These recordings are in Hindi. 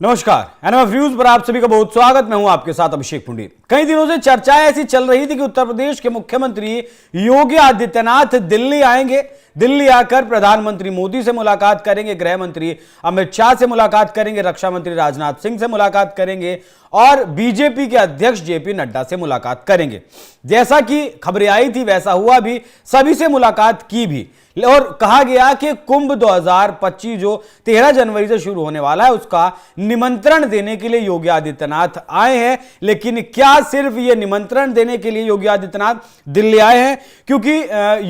नमस्कार, एनएमएफ न्यूज पर आप सभी का बहुत स्वागत। मैं हूं आपके साथ अभिषेक पुंडी। कई दिनों से चर्चाएं ऐसी चल रही थी कि उत्तर प्रदेश के मुख्यमंत्री योगी आदित्यनाथ दिल्ली आएंगे, दिल्ली आकर प्रधानमंत्री मोदी से मुलाकात करेंगे, गृह मंत्री अमित शाह से मुलाकात करेंगे, रक्षा मंत्री राजनाथ सिंह से मुलाकात करेंगे और बीजेपी के अध्यक्ष जेपी नड्डा से मुलाकात करेंगे। जैसा कि खबरें आई थी वैसा हुआ भी, सभी से मुलाकात की भी और कहा गया कि कुंभ 2025 जो 13 जनवरी से शुरू होने वाला है उसका निमंत्रण देने के लिए योगी आदित्यनाथ आए हैं। लेकिन क्या सिर्फ ये निमंत्रण देने के लिए योगी आदित्यनाथ दिल्ली आए हैं? क्योंकि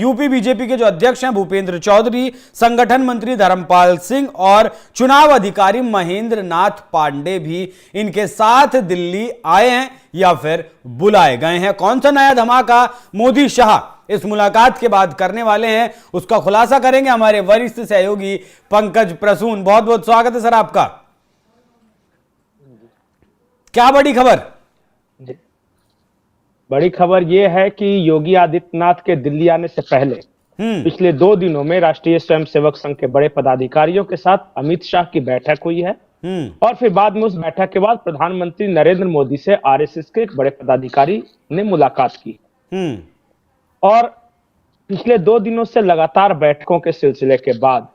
यूपी बीजेपी के जो अध्यक्ष हैं भूपेंद्र चौधरी, संगठन मंत्री धर्मपाल सिंह और चुनाव अधिकारी महेंद्र नाथ पांडे भी इनके साथ दिल्ली आए हैं या फिर बुलाए गए हैं। कौन सा नया धमाका मोदी शाह इस मुलाकात के बाद करने वाले हैं, उसका खुलासा करेंगे हमारे वरिष्ठ सहयोगी पंकज प्रसून। बहुत बहुत स्वागत है सर आपका। क्या बड़ी खबर? बड़ी खबर यह है कि योगी आदित्यनाथ के दिल्ली आने से पहले पिछले 2 दिनों में राष्ट्रीय स्वयंसेवक संघ के बड़े पदाधिकारियों के साथ अमित शाह की बैठक हुई है और फिर बाद में उस बैठक के बाद प्रधानमंत्री नरेंद्र मोदी से आरएसएस के एक बड़े पदाधिकारी ने मुलाकात की। और पिछले 2 दिनों से लगातार बैठकों के सिलसिले के बाद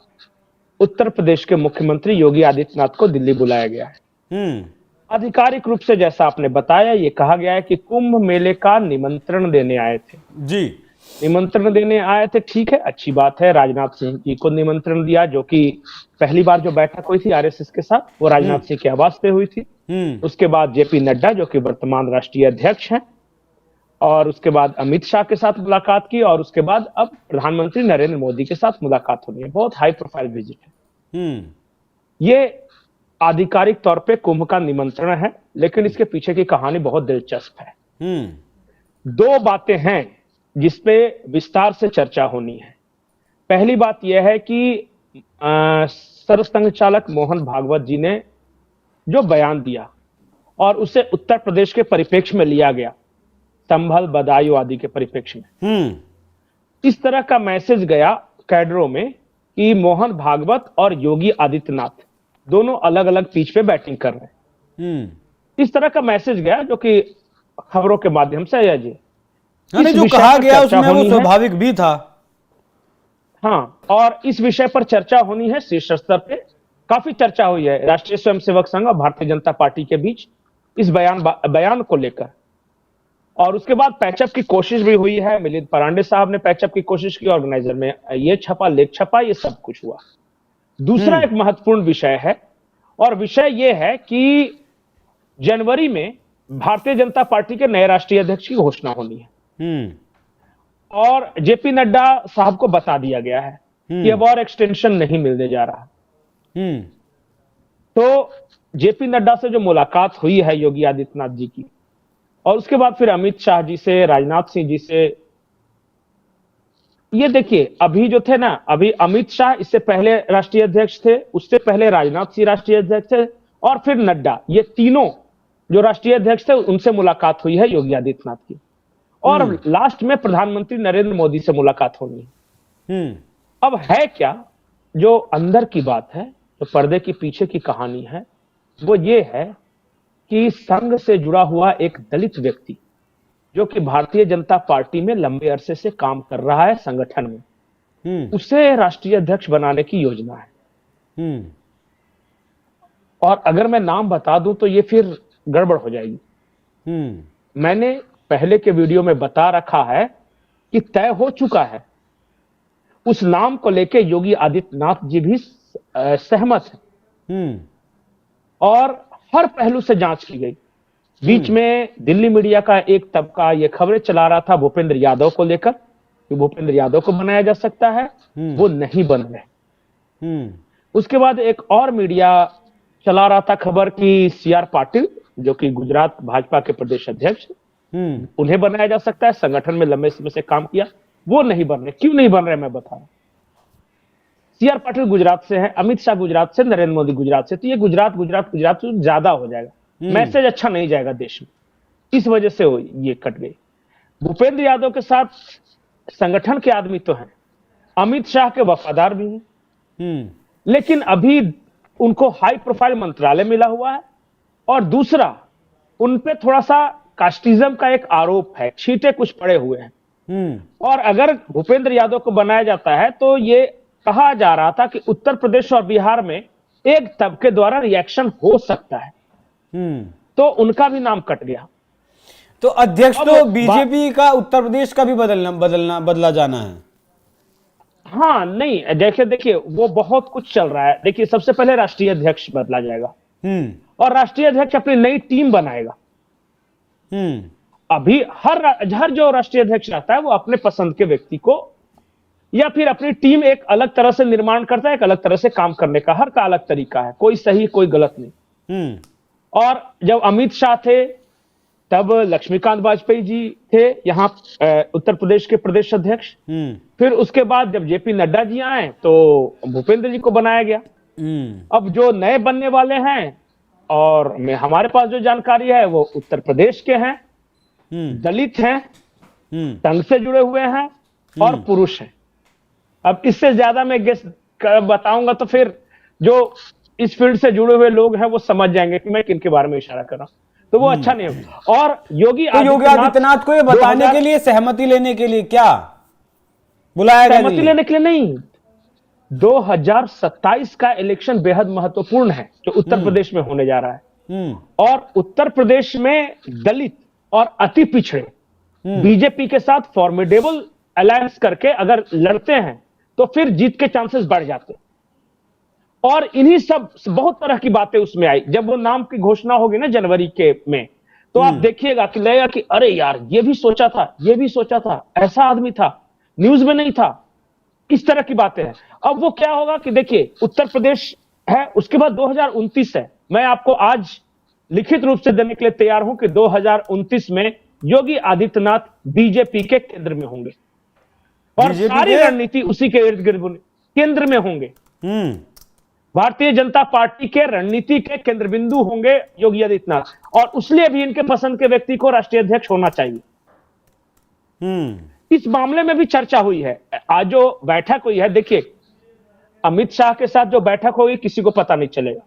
उत्तर प्रदेश के मुख्यमंत्री योगी आदित्यनाथ को दिल्ली बुलाया गया है। आधिकारिक रूप से जैसा आपने बताया, ये कहा गया है कि कुंभ मेले का निमंत्रण देने आए थे। जी, निमंत्रण देने आए थे, ठीक है, अच्छी बात है। राजनाथ सिंह जी को निमंत्रण दिया, जो कि पहली बार जो बैठक हुई थी आरएसएस के साथ वो राजनाथ सिंह के आवास पे हुई थी। उसके बाद जेपी नड्डा जो कि वर्तमान राष्ट्रीय अध्यक्ष हैं, और उसके बाद अमित शाह के साथ मुलाकात की और उसके बाद अब प्रधानमंत्री नरेंद्र मोदी के साथ मुलाकात होनी है। बहुत हाई प्रोफाइल विजिट है। ये आधिकारिक तौर पे कुंभ का निमंत्रण है, लेकिन इसके पीछे की कहानी बहुत दिलचस्प है। 2 बातें हैं जिसपे विस्तार से चर्चा होनी है। पहली बात यह है कि सरसंघ चालक मोहन भागवत जी ने जो बयान दिया और उसे उत्तर प्रदेश के परिप्रेक्ष्य में लिया गया, संभल बदायूं आदि के परिप्रेक्ष्य में इस तरह का मैसेज गया कैडरों में कि मोहन भागवत और योगी आदित्यनाथ दोनों अलग अलग पिच पे बैटिंग कर रहे हैं। इस तरह का मैसेज गया जो कि खबरों के माध्यम से आया जी। जो कहा गया उसमें वो स्वाभाविक भी था। हाँ, और इस विषय पर चर्चा होनी है शीर्ष स्तर पे। काफी चर्चा हुई है राष्ट्रीय स्वयंसेवक संघ और भारतीय जनता पार्टी के बीच इस बयान को लेकर, और उसके बाद पैचअप की कोशिश भी हुई है। मिलिंद परांडे साहब ने पैचअप की कोशिश की, ऑर्गेनाइजर में ये छपा, लेख छपा, ये सब कुछ हुआ। दूसरा एक महत्वपूर्ण विषय है, और विषय ये है कि जनवरी में भारतीय जनता पार्टी के नए राष्ट्रीय अध्यक्ष की घोषणा होनी है और जेपी नड्डा साहब को बता दिया गया है कि अब और एक्सटेंशन नहीं मिलने जा रहा। तो जेपी नड्डा से जो मुलाकात हुई है योगी आदित्यनाथ जी की, और उसके बाद फिर अमित शाह जी से, राजनाथ सिंह जी से, ये देखिए अभी जो थे ना, अभी अमित शाह इससे पहले राष्ट्रीय अध्यक्ष थे, उससे पहले राजनाथ सिंह राष्ट्रीय अध्यक्ष थे और फिर नड्डा, ये तीनों जो राष्ट्रीय अध्यक्ष थे उनसे मुलाकात हुई है योगी आदित्यनाथ की। और लास्ट में प्रधानमंत्री नरेंद्र मोदी से मुलाकात होनी है। अब है क्या जो अंदर की बात है, जो पर्दे के पीछे की कहानी है, वो ये है कि संघ से जुड़ा हुआ एक दलित व्यक्ति जो कि भारतीय जनता पार्टी में लंबे अरसे से काम कर रहा है संगठन में, उसे राष्ट्रीय अध्यक्ष बनाने की योजना है। और अगर मैं नाम बता दूं तो ये फिर गड़बड़ हो जाएगी। मैंने पहले के वीडियो में बता रखा है कि तय हो चुका है, उस नाम को लेके योगी आदित्यनाथ जी भी सहमत है और हर पहलू से जांच की गई। बीच में दिल्ली मीडिया का एक तबका ये खबरें चला रहा था भूपेंद्र यादव को लेकर कि भूपेंद्र यादव को बनाया जा सकता है, वो नहीं बन रहे। उसके बाद एक और मीडिया चला रहा था खबर कि सीआर पाटिल जो कि गुजरात भाजपा के प्रदेश अध्यक्ष, उन्हें बनाया जा सकता है, संगठन में लंबे समय से काम किया, वो नहीं बन रहे। क्यों नहीं बन रहे मैं बता रहा हूं। सीआर पाटिल गुजरात से हैं, अमित शाह गुजरात से, नरेंद्र मोदी गुजरात से, तो ये गुजरात ज्यादा हो जाएगा, मैसेज अच्छा नहीं जाएगा देश में, इस वजह से ये कट गई। भूपेंद्र यादव के साथ संगठन के आदमी तो हैं, अमित शाह के वफादार भी हैं, लेकिन अभी उनको हाई प्रोफाइल मंत्रालय मिला हुआ है, और दूसरा उन पे थोड़ा सा कास्टिज्म का एक आरोप है, छींटे कुछ पड़े हुए हैं। और अगर भूपेंद्र यादव को बनाया जाता है तो ये कहा जा रहा था कि उत्तर प्रदेश और बिहार में एक तबके द्वारा रिएक्शन हो सकता है, तो उनका भी नाम कट गया। तो अध्यक्ष तो बीजेपी का उत्तर प्रदेश का भी बदला जाना है। हाँ, नहीं, देखिए वो बहुत कुछ चल रहा है। देखिए, सबसे पहले राष्ट्रीय अध्यक्ष बदला जाएगा और राष्ट्रीय अध्यक्ष अपनी नई टीम बनाएगा। अभी हर जो राष्ट्रीय अध्यक्ष रहता है वो अपने पसंद के व्यक्ति को या फिर अपनी टीम एक अलग तरह से निर्माण करता है, एक अलग तरह से काम करने का हर का अलग तरीका है, कोई सही कोई गलत नहीं। और जब अमित शाह थे तब लक्ष्मीकांत वाजपेयी जी थे यहाँ उत्तर प्रदेश के प्रदेश अध्यक्ष। फिर उसके बाद जब जेपी नड्डा जी आए तो भूपेंद्र जी को बनाया गया। अब जो नए बनने वाले हैं, और हमारे पास जो जानकारी है वो उत्तर प्रदेश के हैं, दलित हैं, संघ से जुड़े हुए हैं और पुरुष हैं। अब इससे ज्यादा मैं गेस बताऊंगा तो फिर जो इस फील्ड से जुड़े हुए लोग हैं वो समझ जाएंगे कि मैं किनके बारे में इशारा कर रहा हूं, तो वो अच्छा नहीं होगा। और योगी आदित्यनाथ को ये बताने के लिए, सहमति लेने के लिए क्या बुलाया गया? सहमति लेने के लिए नहीं, 2027 का इलेक्शन बेहद महत्वपूर्ण है जो उत्तर प्रदेश में होने जा रहा है। और उत्तर प्रदेश में दलित और अति पिछड़े बीजेपी के साथ फॉर्मिडेबल अलायंस करके अगर लड़ते हैं तो फिर जीत के चांसेस बढ़ जाते। और इन्हीं सब बहुत तरह की बातें उसमें आई। जब वो नाम की घोषणा होगी ना जनवरी के में, तो आप देखिएगा कि लगेगा कि अरे यार ये भी सोचा था, ये भी सोचा था, ऐसा आदमी था, न्यूज में नहीं था, किस तरह की बातें हैं। अब वो क्या होगा कि देखिए, उत्तर प्रदेश है, उसके बाद 2029 है। मैं आपको आज लिखित रूप से देने के लिए तैयार हूं कि 2029 में योगी आदित्यनाथ बीजेपी के केंद्र में होंगे और सारी रणनीति उसी के इर्द गिर्द केंद्र में होंगे। भारतीय जनता पार्टी के रणनीति के केंद्र बिंदु होंगे योगी आदित्यनाथ, और उसलिए भी इनके पसंद के व्यक्ति को राष्ट्रीय अध्यक्ष होना चाहिए। इस मामले में भी चर्चा हुई है। आज जो बैठक हुई है, देखिए अमित शाह के साथ जो बैठक हुई किसी को पता नहीं चलेगा,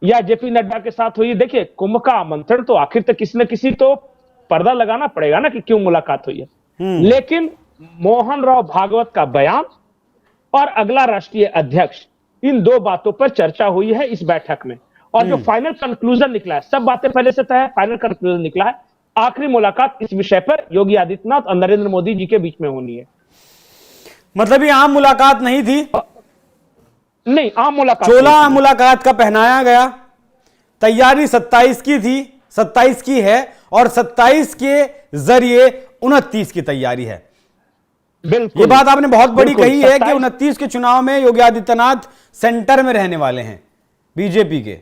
या जेपी नड्डा के साथ हुई। देखिए, कुंभ का आमंत्रण तो आखिर तक किसी न किसी तो पर्दा लगाना पड़ेगा ना कि क्यों मुलाकात हुई है। लेकिन मोहन राव भागवत का बयान और अगला राष्ट्रीय अध्यक्ष, इन दो बातों पर चर्चा हुई है इस बैठक में। और जो फाइनल कंक्लूजन निकला है, सब बातें पहले से तय है, फाइनल कंक्लूजन निकला है, आखिरी मुलाकात इस विषय पर योगी आदित्यनाथ और नरेंद्र मोदी जी के बीच में होनी है। मतलब ये आम मुलाकात नहीं थी? नहीं, आम मुलाकात, चोला मुलाकात का पहनाया गया, तैयारी 27 की थी, 27 की है, और 27 के जरिए 29 की तैयारी है। बिल्कुल, ये बात आपने बहुत बड़ी कही है कि 29 के चुनाव में योगी आदित्यनाथ सेंटर में रहने वाले हैं बीजेपी के।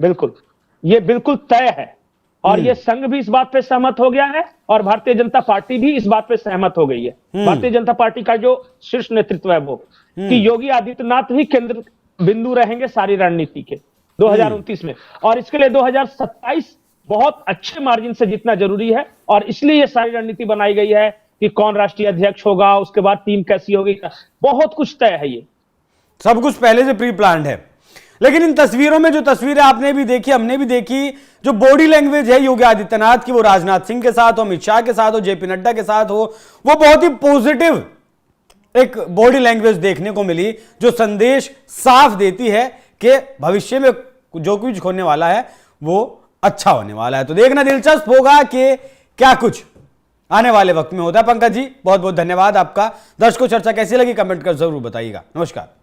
बिल्कुल, ये बिल्कुल तय है। और ये संघ भी इस बात पे सहमत हो गया है और भारतीय जनता पार्टी भी इस बात पे सहमत हो गई है। भारतीय जनता पार्टी का जो शीर्ष नेतृत्व है वो कि योगी आदित्यनाथ ही केंद्र बिंदु रहेंगे सारी रणनीति के 2029 में, और इसके लिए 2027 बहुत अच्छे मार्जिन से जीतना जरूरी है। और इसलिए ये सारी रणनीति बनाई गई है कि कौन राष्ट्रीय अध्यक्ष होगा, उसके बाद टीम कैसी होगी, बहुत कुछ तय है। ये सब कुछ पहले से प्री प्लान्ड है। लेकिन इन तस्वीरों में जो तस्वीरें आपने भी देखी, हमने भी देखी, जो बॉडी लैंग्वेज है योगी आदित्यनाथ की, वो राजनाथ सिंह के साथ हो, अमित शाह के साथ हो, जेपी नड्डा के साथ हो, वो बहुत ही पॉजिटिव एक बॉडी लैंग्वेज देखने को मिली, जो संदेश साफ देती है कि भविष्य में जो कुछ होने वाला है वो अच्छा होने वाला है। तो देखना दिलचस्प होगा कि क्या कुछ आने वाले वक्त में होता है। पंकज जी, बहुत बहुत धन्यवाद आपका। दर्शकों, चर्चा कैसी लगी कमेंट कर जरूर बताइएगा। नमस्कार।